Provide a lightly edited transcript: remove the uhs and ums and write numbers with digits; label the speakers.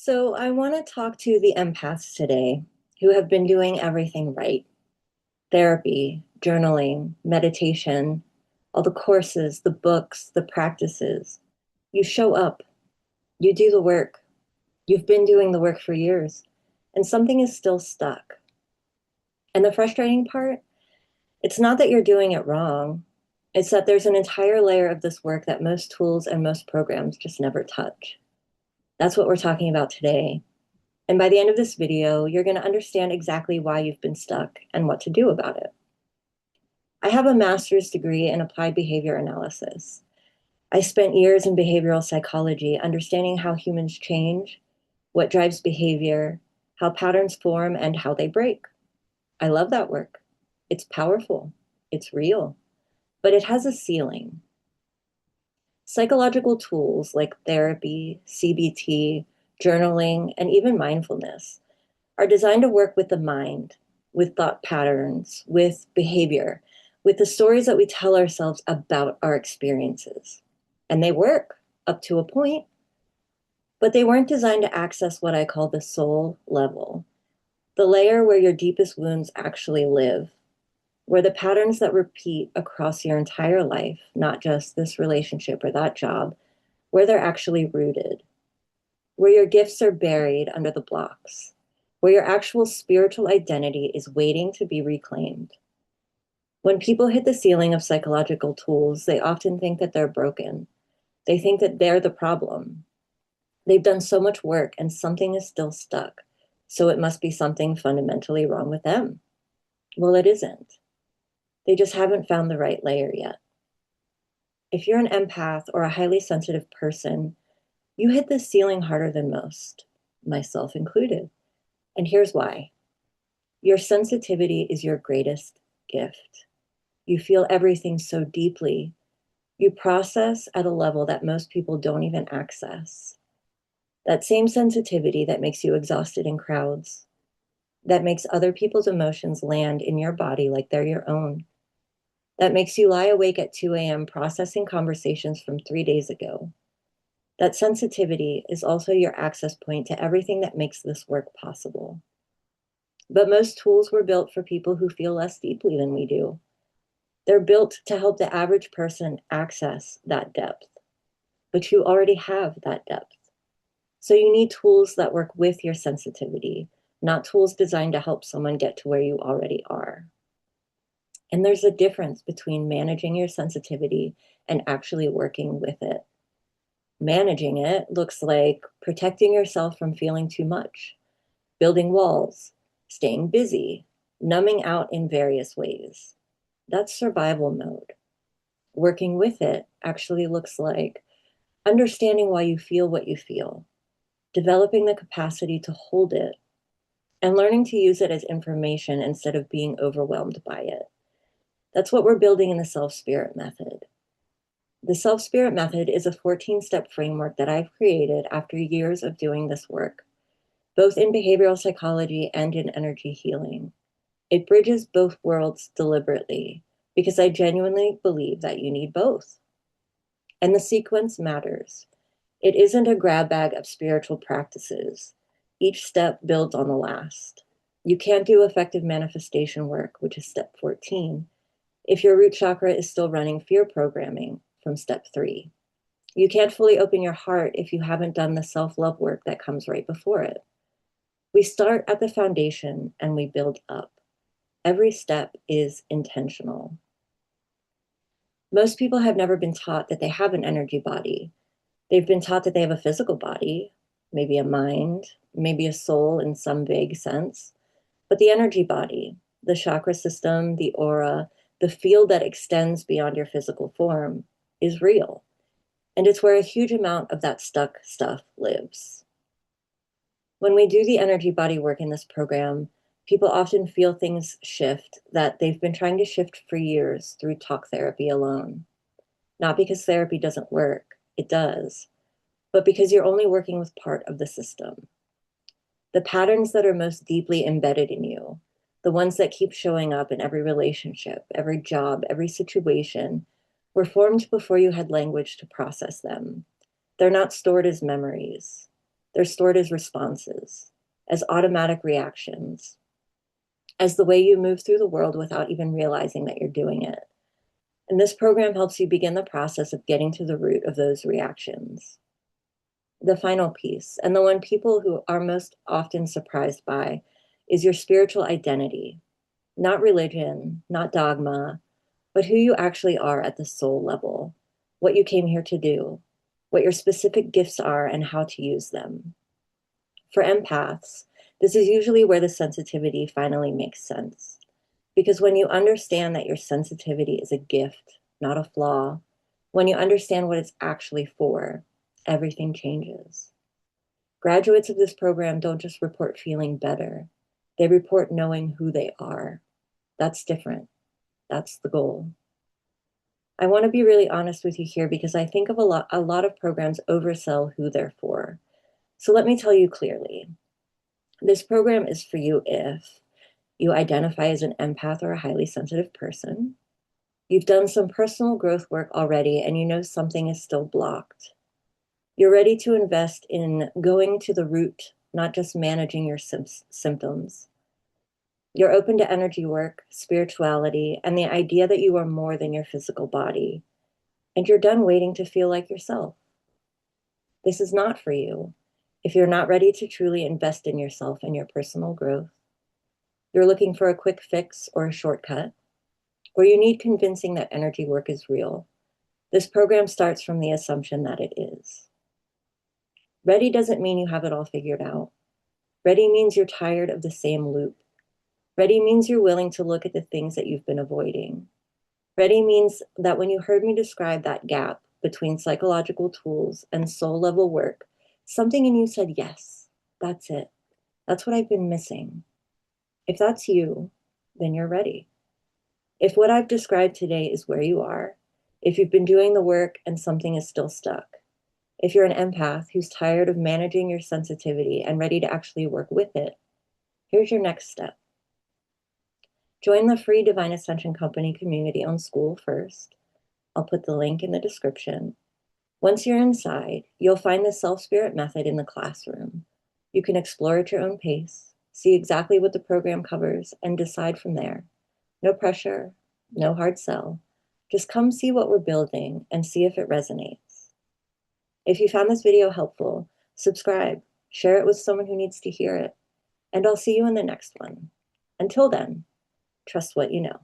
Speaker 1: So, I want to talk to the empaths today who have been doing everything right: therapy, journaling, meditation, all the courses, the books, the practices. You show up, you do the work. You've been doing the work for years, and something is still stuck. And the frustrating part, it's not that you're doing it wrong, it's that there's an entire layer of this work that most tools and most programs just never touch. That's what we're talking about today. And by the end of this video, you're going to understand exactly why you've been stuck and what to do about it. I have a master's degree in applied behavior analysis. I spent years in behavioral psychology, understanding how humans change, what drives behavior, how patterns form, and how they break. I love that work. It's powerful, it's real, but it has a ceiling. Psychological tools like therapy, CBT, journaling, and even mindfulness are designed to work with the mind, with thought patterns, with behavior, with the stories that we tell ourselves about our experiences. And they work up to a point, but they weren't designed to access what I call the soul level, the layer where your deepest wounds actually live, where the patterns that repeat across your entire life, not just this relationship or that job, where they're actually rooted, where your gifts are buried under the blocks, where your actual spiritual identity is waiting to be reclaimed. When people hit the ceiling of psychological tools, they often think that they're broken. They think that they're the problem. They've done so much work and something is still stuck, so it must be something fundamentally wrong with them. Well, it isn't. They just haven't found the right layer yet. If you're an empath or a highly sensitive person, you hit the ceiling harder than most, myself included. And here's why. Your sensitivity is your greatest gift. You feel everything so deeply. You process at a level that most people don't even access. That same sensitivity that makes you exhausted in crowds, that makes other people's emotions land in your body like they're your own, that makes you lie awake at 2 a.m. processing conversations from 3 days ago. That sensitivity is also your access point to everything that makes this work possible. But most tools were built for people who feel less deeply than we do. They're built to help the average person access that depth, but you already have that depth. So you need tools that work with your sensitivity, not tools designed to help someone get to where you already are. And there's a difference between managing your sensitivity and actually working with it. Managing it looks like protecting yourself from feeling too much, building walls, staying busy, numbing out in various ways. That's survival mode. Working with it actually looks like understanding why you feel what you feel, developing the capacity to hold it, and learning to use it as information instead of being overwhelmed by it. That's what we're building in the self-spirit method. The self-spirit method is a 14-step framework that I've created after years of doing this work, both in behavioral psychology and in energy healing. It bridges both worlds deliberately because I genuinely believe that you need both. And the sequence matters. It isn't a grab bag of spiritual practices. Each step builds on the last. You can't do effective manifestation work, which is step 14, if your root chakra is still running fear programming from step 3. You can't fully open your heart if you haven't done the self-love work that comes right before it. We start at the foundation and we build up. Every step is intentional. Most people have never been taught that they have an energy body. They've been taught that they have a physical body, maybe a mind, maybe a soul in some vague sense. But the energy body, the chakra system, the aura, the field that extends beyond your physical form is real. And it's where a huge amount of that stuck stuff lives. When we do the energy body work in this program, people often feel things shift that they've been trying to shift for years through talk therapy alone. Not because therapy doesn't work, it does, but because you're only working with part of the system. The patterns that are most deeply embedded in you, the ones that keep showing up in every relationship, every job, every situation, were formed before you had language to process them. They're not stored as memories. They're stored as responses, as automatic reactions, as the way you move through the world without even realizing that you're doing it. And this program helps you begin the process of getting to the root of those reactions. The final piece, and the one people who are most often surprised by, is your spiritual identity. Not religion, not dogma, but who you actually are at the soul level, what you came here to do, what your specific gifts are, and how to use them. For empaths, this is usually where the sensitivity finally makes sense. Because when you understand that your sensitivity is a gift, not a flaw, when you understand what it's actually for, everything changes. Graduates of this program don't just report feeling better, they report knowing who they are. That's different. That's the goal. I want to be really honest with you here because I think of a lot of programs oversell who they're for. So let me tell you clearly. This program is for you if you identify as an empath or a highly sensitive person. You've done some personal growth work already and you know something is still blocked. You're ready to invest in going to the root, not just managing your symptoms. You're open to energy work, spirituality, and the idea that you are more than your physical body. And you're done waiting to feel like yourself. This is not for you if you're not ready to truly invest in yourself and your personal growth. You're looking for a quick fix or a shortcut, or you need convincing that energy work is real. This program starts from the assumption that it is. Ready doesn't mean you have it all figured out. Ready means you're tired of the same loop. Ready means you're willing to look at the things that you've been avoiding. Ready means that when you heard me describe that gap between psychological tools and soul level work, something in you said, yes, that's it. That's what I've been missing. If that's you, then you're ready. If what I've described today is where you are, if you've been doing the work and something is still stuck, if you're an empath who's tired of managing your sensitivity and ready to actually work with it, here's your next step. Join the free Divine Ascension Company community-owned school first. I'll put the link in the description. Once you're inside, you'll find the self-spirit method in the classroom. You can explore at your own pace, see exactly what the program covers, and decide from there. No pressure, no hard sell. Just come see what we're building and see if it resonates. If you found this video helpful, subscribe, share it with someone who needs to hear it, and I'll see you in the next one. Until then, trust what you know.